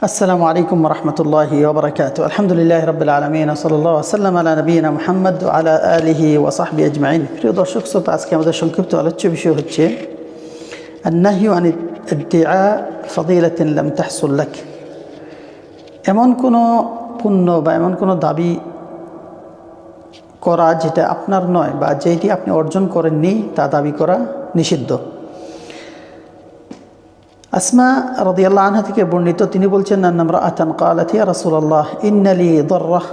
আসসালামু আলাইকুম রহমতুল্লাহি ওবরাকাতু। আলহামদুলিল্লাহ রাব্বিল আলামিন ওয়া সাল্লাল্লাহু ওয়া সাল্লাম আলা নবিয়িনা মুহাম্মদ ওয়া আলা আলিহি ওয়া সাহবিহি আজমাইন। প্রিয় দর্শক শ্রোতা, আজকে আমাদের সংক্ষিপ্ত আলোচ্য বিষয় হচ্ছে আন-নাহয়ু আন ইদ্দিআ ফাদিলাতিন লাম তাহসুল লাক। এমন কোনো পুণ্য বা এমন কোনো দাবি করা যেটা আপনার নয় বা যেটি আপনি অর্জন করেননি তা দাবি করা নিষিদ্ধ। আসমা রাদিয়াল্লাহু আনহা থেকে বর্ণিত, তিনি বলছেন, আন্না ইমরাআতান ক্বালাত ইয়া রাসূলুল্লাহ ইন্না লি দাররাহ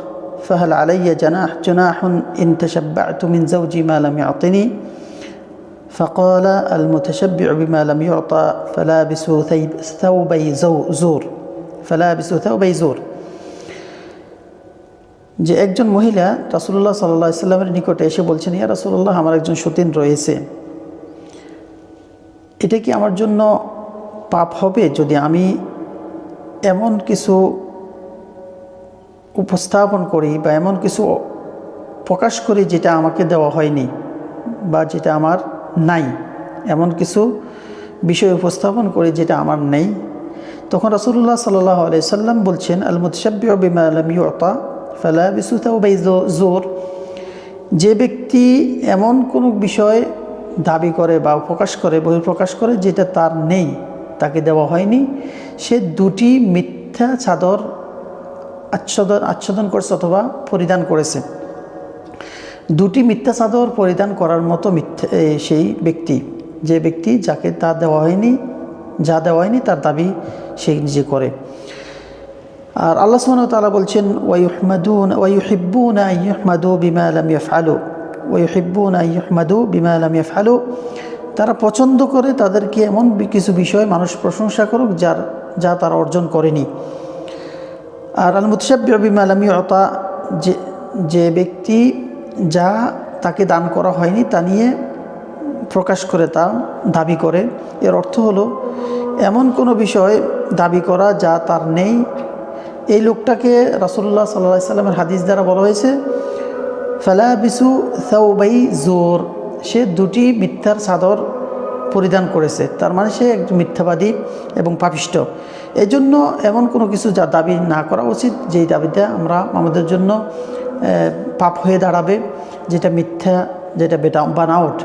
ফাহাল আলাইয়া জুনাহুন ইন তাশাব্বা'তু মিন যাওজি মা লাম ইউ'তিনি ফাকালা আল মুতাশাব্বি'ু বিমা লাম ইউ'তা ফালাবিসু থাওবাই যুর। যে একজন মহিলা রাসূলুল্লাহ সাল্লাল্লাহু আলাইহি ওয়াসাল্লামের নিকটে এসে বলছেন, ইয়া রাসূলুল্লাহ, আমার একজন সতীন রয়েছে, এটা কি আমার জন্য পাপ হবে যদি আমি এমন কিছু উপস্থাপন করি বা এমন কিছু প্রকাশ করি যেটা আমাকে দেওয়া হয়নি বা যেটা আমার নাই, এমন কিছু বিষয় উপস্থাপন করি যেটা আমার নেই? তখন রাসূলুল্লাহ সাল্লাল্লাহু আলাইহি ওয়াসাল্লাম বলছেন, আল মুতাশাব্বি'ু বিমা লাম ইউ'তা ফালাবিসু থাওবাই যুর। যে ব্যক্তি এমন কোনো বিষয় দাবি করে বা প্রকাশ করে, বহিঃপ্রকাশ করে যেটা তার নেই, তাকে দেওয়া হয়নি, সে দুটি মিথ্যা চাদর আচ্ছাদন করেছে অথবা পরিধান করেছে। দুটি মিথ্যা চাদর পরিধান করার মতো সেই ব্যক্তি, যে ব্যক্তি যাকে তা দেওয়া হয়নি, যা দেওয়া হয়নি তার দাবি সে নিজে করে। আর আল্লাহ সুবহানাহু ওয়া তাআলা বলছেন, ওয়া ইউহিব্বুনা আন ইউহমাদু বিমা লাম ইয়াফআলু। তারা পছন্দ করে তাদেরকে এমন কিছু বিষয় মানুষ প্রশংসা করুক যা তারা অর্জন করেনি। আর আল মুতাশাব্বি'ু বিমা লাম ইউ'তা, যে ব্যক্তি যা তাকে দান করা হয়নি তা নিয়ে প্রকাশ করে, তা দাবি করে, এর অর্থ হলো এমন কোনো বিষয় দাবি করা যা তার নেই। এই লোকটাকে রাসূলুল্লাহ সাল্লাল্লাহু আলাইহি ওয়াসাল্লামের হাদিস দ্বারা বলা হয়েছে ফালাবিসু থাওবাই যুর, সে দুটি মিথ্যার চাদর পরিধান করেছে। তার মানে সে একজন মিথ্যাবাদী এবং পাপিষ্ঠ। এজন্য এমন কোনো কিছু যা দাবি না করা উচিত, যেই দাবিটা আমাদের জন্য পাপ হয়ে দাঁড়াবে, যেটা মিথ্যা, যেটা বানাওট,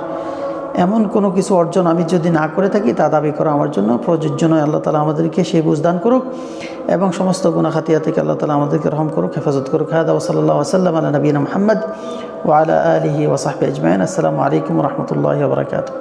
এমন কোনো কিছু অর্জন আমি যদি না করে থাকি তা দাবি করা আমার জন্য প্রযোজ্য নয়। আল্লাহ তাআলা আমাদেরকে সেই বুঝদান করুক এবং সমস্ত গুনাহ খাতিয়া থেকে আল্লাহ তাআলা আমাদেরকে রহম করুক, হেফাজত করুক। হাদা ওয়া সাল্লাল্লাহু ওয়া সাল্লাম আলা নবিয়িনা মুহাম্মদ ওয়া আলা আলিহি ওয়া সাহবিহি আজমাইন। আসসালামু আলাইকুম ওয়া রাহমাতুল্লাহি ওয়া বারাকাতুহু।